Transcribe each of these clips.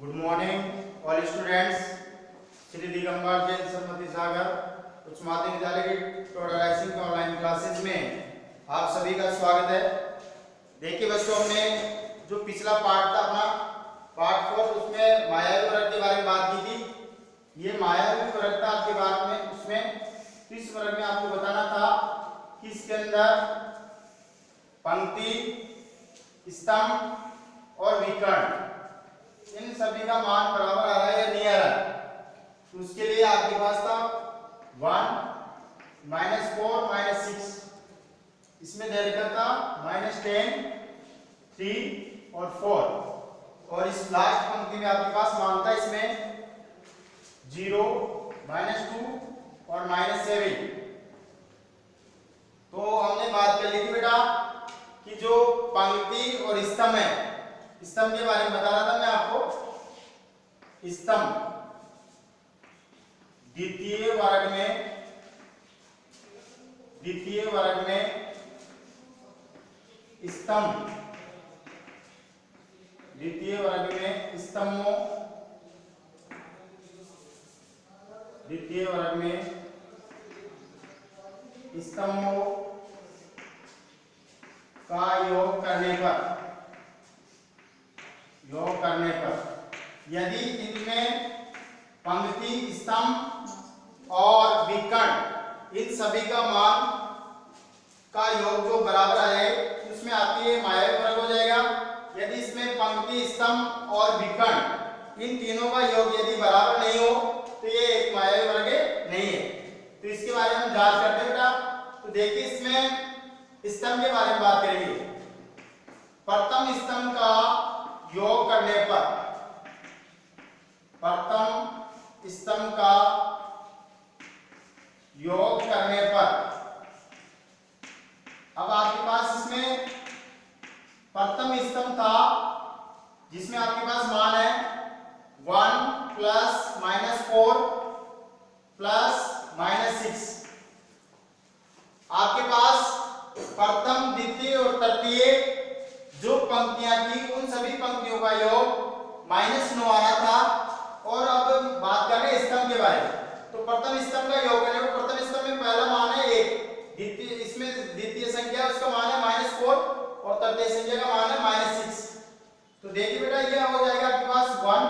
Good morning all students. Shri Digambar Jain Saraswati Sagar उच्च माध्यमिक विद्यालय की टोडराइजिंग के ऑनलाइन क्लासेस में आप सभी का स्वागत है। देखिए बच्चों, हमने जो पिछला पार्ट था अपना पार्ट 4, उसमें मायावी वर्ग के बारे में बात की थी। ये मायावी वर्ग था आपके बारे में, उसमें इस वर्ग में आपको बताना था कि इसके अंदर पंक्ति, स्तंभ और विकर्ण इन सभी का मान बराबर आ रहा है या नहीं आ रहा है। तो उसके लिए आपके पास था 1 -4 -6, इसमें दे रखा था -10 3 और 4, और इस लास्ट पंक्ति में आपके पास मान था इसमें 0 -2 और -7। तो हमने बात कर ली थी बेटा कि जो पंक्ति और स्तंभ है, स्तंभ के बारे में बता रहा था मैं आपको। स्तंभ द्वितीय वर्ग में स्तंभ, द्वितीय वर्ग में स्तंभों, द्वितीय वर्ग में स्तंभों का योग करने पर यदि इनमें पंक्ति, स्तंभ और विकर्ण इन सभी का मान का योग जो बराबर आ जाए उसमें आती है मायावी वर्ग हो जाएगा। यदि इसमें पंक्ति, स्तंभ और विकर्ण इन तीनों का योग यदि बराबर नहीं हो तो ये एक मायावी वर्ग नहीं है। तो इसके बारे में हम जांच करते हैं बेटा। तो देखिए, इसमें स्तंभ के बारे में बात करेंगे। प्रथम स्तंभ का योग करने पर, प्रथम स्तंभ का योग करने पर, अब आपके पास इसमें प्रथम स्तंभ था जिसमें आपके पास मान है 1 + -4 + -6। आपके पास प्रथम, द्वितीय और तृतीय जो पंक्तियां थी उन सभी पंक्तियों का योग -9 आ रहा था। और अब बात कर रहे हैं स्तंभ के बारे में। तो प्रथम स्तंभ का योग करने पर प्रथम स्तंभ में पहला मान है 1, द्वितीय, इसमें द्वितीय संख्या उसका मान है -4 और तृतीय संख्या का मान है -6। तो देखिए बेटा, ये हो जाएगा आपके पास 1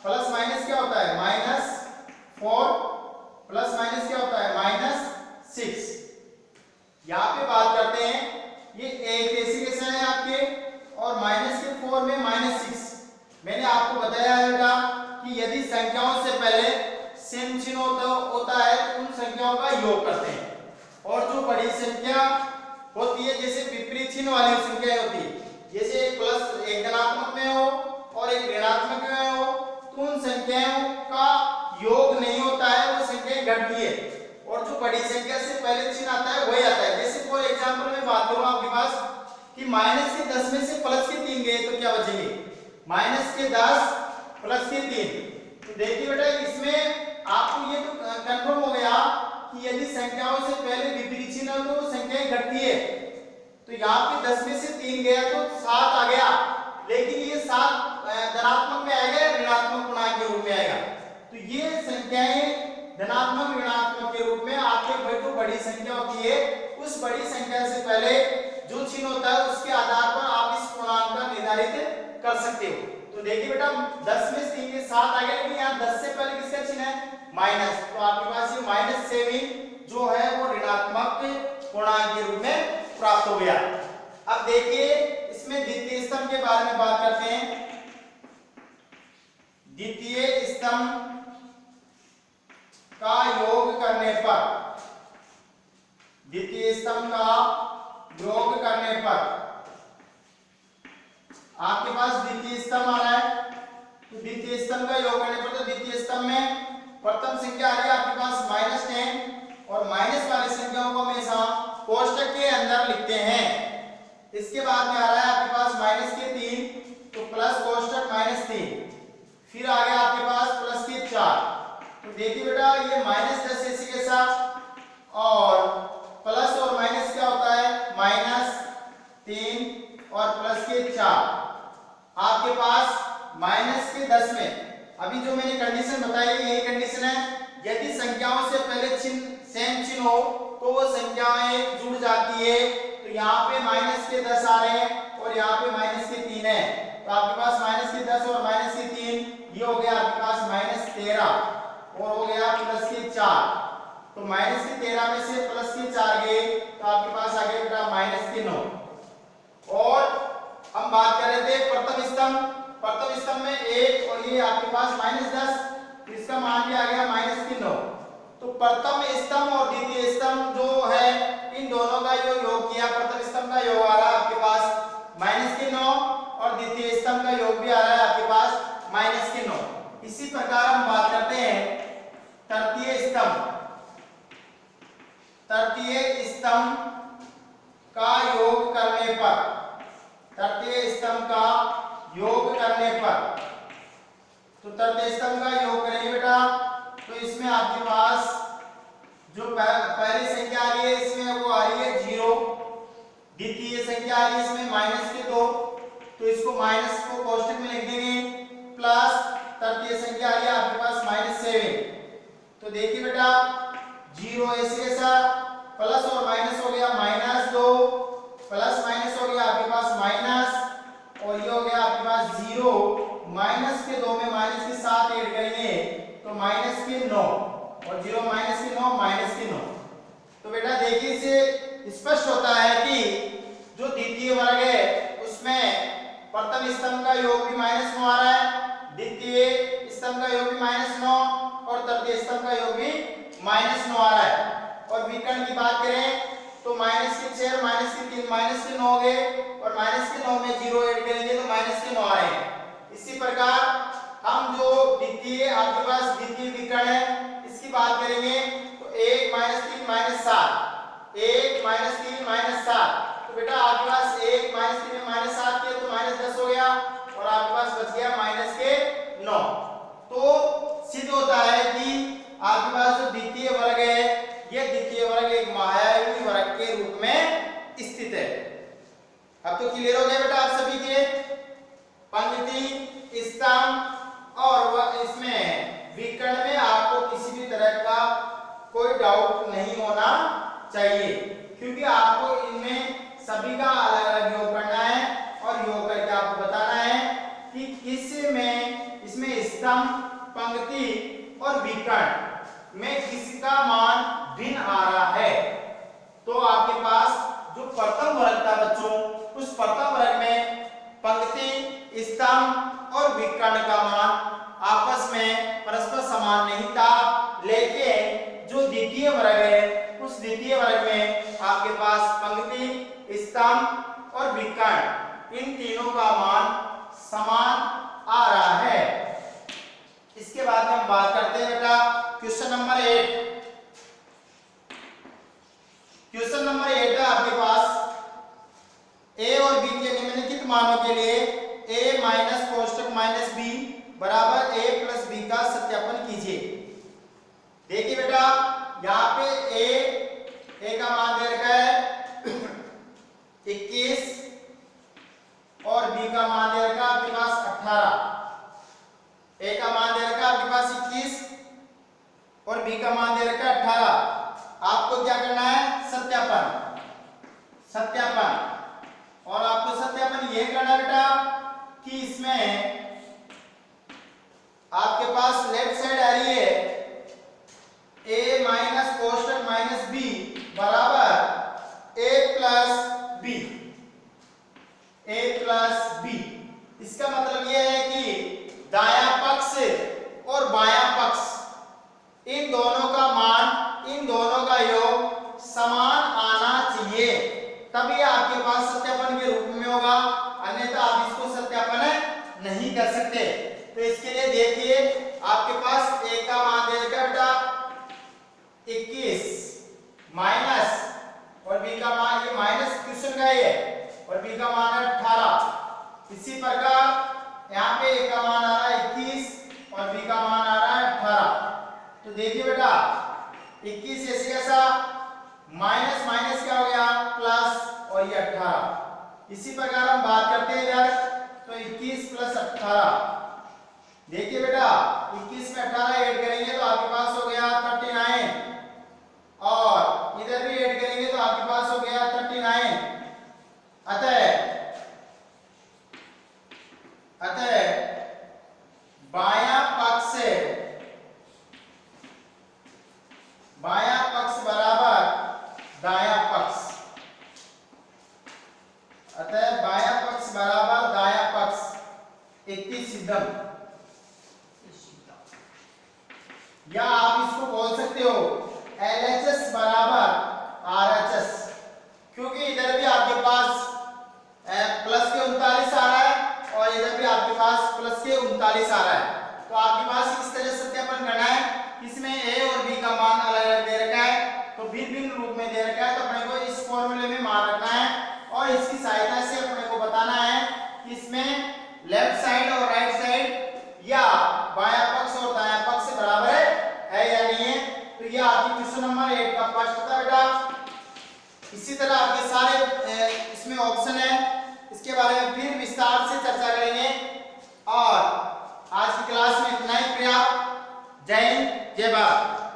प्लस माइनस क्या होता है -4 प्लस माइनस क्या होता है -6। यहाँ पे बात करते हैं, ये एक कैसे है आपके, और -4 में -6। मैंने आपको बताया है बेटा कि यदि संख्याओं से पहले सेम चिन्ह होता है तो उन संख्याओं का योग करते हैं, और जो बड़ी संख्या होती है, जैसे विपरीत चिन्ह वाली संख्याएं होती है, जैसे एक प्लस एक धनात्मक में हो और एक ऋणात्मक में हो, तो उन संख्याओं का योग नहीं होता है, वो संख्याएं घटती है, और जो बड़ी संख्या से पहले चिन्ह आता है वही आता है। जैसे फॉर एग्जांपल मैं बात करूं आपके पास कि -10 में से +3 गए तो क्या बचेंगे -10 +3। तो देखिए बेटा, इसमें आपको ये तो कंफर्म हो गया कि यदि संख्याओं से पहले विपरीत चिन्ह हो तो संख्याएं घटती है। तो यहाँ पे 10 में से 3 गया तो 7 आ गया, लेकिन ये 7 धनात्मक में आएगा या ऋणात्मक पूर्णांक के रूप में आएगा। तो ये संख्याएं धनात्मक, ऋणात्मक के रूप में आपके भाई जो बड़ी संख्या होती है उस बड़ी संख्या से पहले जो चिन्ह होता है उसके आधार पर आप इस पूर्णांक का निर्धारित कर सकते हो। तो देखिए बेटा, 10 में से 3 के 7 आ गया, लेकिन यहाँ 10 से पहले किसका चिन्ह है माइनस, तो आपके पास ये -7 जो है वो ऋणात्मक पूर्णांक के रूप में प्राप्त हो गया। अब देखिए, इसमें द्वितीय स्तंभ के बारे में बात करते हैं। द्वितीय स्तंभ का योग करने पर, द्वितीय स्तंभ का योग करने पर आपके पास द्वितीय स्तंभ आ रहा है। तो द्वितीय स्तंभ का योग करने पर, तो द्वितीय स्तंभ में प्रथम संख्या आ रही है आपके पास -10, और माइनस वाली संख्याओं को हमेशा कोष्टक के अंदर लिखते हैं। इसके बाद में आ रहा है आपके पास -3, तो प्लस कोष्टक -3, फिर आ गया आपके पास +4। तो देखिए बेटा, ये -10 इसी के साथ, और प्लस और माइनस क्या होता है -3 और +4, आपके पास माइनस के 10 में, अभी जो मैंने कंडीशन बताई यही कंडीशन है, यदि संख्याओं से पहले चिन्ह सेम चिन्ह हो तो वो संख्याएं जुड़ जाती है। तो यहाँ पे माइनस के 10 आ रहे हैं और यहाँ पे माइनस के 3 है, तो आपके पास माइनस के 10 और माइनस के 3, ये हो गया आपके पास माइनस 13 और हो गया प्लस के 4। तो माइनस के 13 में से प्लस के 4 गए तो आपके पास आ गया बेटा माइनस के 9। और हम बात कर रहे थे प्रथम स्तंभ, प्रथम स्तंभ में 1 और ये आपके पास माइनस 10, तो इसका मान भी आ गया माइनस के 9। तो प्रथम स्तंभ और द्वितीय स्तंभ जो है इन दोनों का जो योग किया, प्रथम स्तंभ का योग आ रहा है आपके पास माइनस के 9 और द्वितीय स्तंभ का योग भी आ रहा है आपके पास माइनस के 9। इसी प्रकार हम बात करते हैं तृतीय स्तंभ, तृतीय स्तंभ का योग करने पर, तृतीय स्तंभ का योग करने पर, तो तृतीय स्तंभ का योग करेंगे बेटा तो इसमें आपके पास जो पहली संख्या आ रही है इसमें वो आ रही है 0, द्वितीय संख्या आ रही है इसमें माइनस के 2, तो इसको माइनस को कोष्टक में लिख देंगे, प्लस तृतीय संख्या आ रही है आपके पास माइनस 7। तो देखिए बेटा 0 ऐसे ऐसा, प्लस और माइनस हो गया माइनस 2, प्लस माइनस हो गया आपके पास माइनस, और ये हो गया आपके पास 0, माइनस के 2 में माइनस के 7 ऐड करेंगे तो माइनस के 9, और 0 माइनस के 9 माइनस के 9। तो बेटा देखिए इससे स्पष्ट होता है कि जो द्वितीय वर्ग है उसमें प्रथम स्तंभ का योग भी -9 आ रहा है, द्वितीय स्तंभ का योग भी -9 और तृतीय स्तंभ का योग भी -9 आ रहा है। और विकर्ण की बात करें तो माइनस के 6 माइनस के 3 माइनस के 9 हो गए, और माइनस के 9 में 0 ऐड करेंगे तो माइनस के 9 आ रहे हैं। इसी प्रकार हम जो द्वितीय आपके पास द्वितीय विकर्ण है इसकी बात करेंगे तो 1 -3 -7, 1 -3 -7, तो बेटा आपके पास 1 -3 में -7 किया तो -10 हो गया और आपके पास बच गया माइनस के 9। तो सिद्ध होता है कि आपके पास जो द्वितीय वर्ग है यह द्वितीय वर्ग एक महायावी वर्ग के रूप में स्थित है। अब तो क्लियर हो गया बेटा आप सभी के, पंक्ति स्तंभ और वह इसमें विकर्ण में आपको किसी भी तरह का कोई डाउट नहीं होना चाहिए, क्योंकि आपको इनमें सभी का अलग अलग योग करना है और योग करके आपको बताना है कि किस में इसमें स्तंभ, पंक्ति और विकर्ण में किसका मान भिन्न आ रहा है। तो आपके पास जो प्रथम वर्ग था बच्चों, उस प्रथम वर्ग में पंक्ति, स्तंभ और विकर्ण का मान आपस में परस्पर समान नहीं था, लेकिन जो द्वितीय वर्ग है उस द्वितीय वर्ग में आपके पास पंक्ति, स्तंभ और विकर्ण इन तीनों का मान समान आ रहा है। इसके बाद में हम बात करते हैं बेटा क्वेश्चन नंबर 8। क्वेश्चन नंबर 8 है आपके पास a और b के निम्नलिखित मानों के लिए a माइनस कोष्टक माइनस b बराबर a प्लस b का सत्यापन कीजिए। देखिए बेटा यहाँ पे a का मान दे रखा है 21 और b का मान दे रखा है आपके पास 18। a का मान दे रखा है आपके पास 21 और b का मान दे रखा है 18। आपको क्या करना है? सत्यापन, सत्यापन। और आपको सत्यापन ये करना है बेटा कि इसमें आपके पास लेफ्ट साइड आ रही है a माइनस कोष्टक माइनस b बराबर a plus b, a plus b। इसका मतलब यह है कि दायां पक्ष और बायां पक्ष इन दोनों का मान, इन दोनों का योग समान आना चाहिए, तभी आपके पास सत्यापन के रूप में होगा, अन्यथा आप इसको सत्यापन नहीं कर सकते। तो इसके लिए देखिए आपके पास a का मान दे रखा बेटा 21 माइनस और b का मान, ये माइनस क्वेश्चन का है और b का मान है 18। इसी प्रकार यहाँ पे a का मान आ रहा है 21 और b का मान आ रहा है 18। तो देखिए बेटा 21 ऐसे कैसा, माइनस माइनस क्या हो गया प्लस और ये 18। इसी प्रकार हम बात करते हैं इधर तो 21 प्लस 18 देखिए बेटा 21 में 18 ऐड करेंगे तो आपके पास हो गया 39 और इधर भी ऐड करेंगे तो आपके पास हो गया 39। अतः बायां पक्ष बराबर दायां पक्ष। अतः बायां पक्ष बराबर दायां पक्ष इति सिद्धम। या आप इसको बोल सकते हो LHS बराबर RHS, क्योंकि इधर भी आपके पास प्लस के 39 आ रहा है और इधर भी आपके पास प्लस के 39 आ रहा है। तो आपके पास इस तरह सत्यापन करना है, इसमें A और B का मान अलग अलग दे रखा है तो भिन्न भिन्न रूप में दे रखा है, तो अपने को इस फॉर्मूले में मान रखना है और इसकी सहायता से अपने को बताना है कि इसमें लेफ्ट साइड और राइट साइड या बायां पक्ष और दायां पक्ष बराबर है या नहीं है। तो ये आपकी क्वेश्चन नंबर 8 का फर्स्ट था बेटा। इसी तरह आपके सारे इसमें ऑप्शन है, इसके बारे में फिर विस्तार से चर्चा करेंगे। और आज की क्लास में इतना ही पर्याप्त। जय हिंद, जय भारत।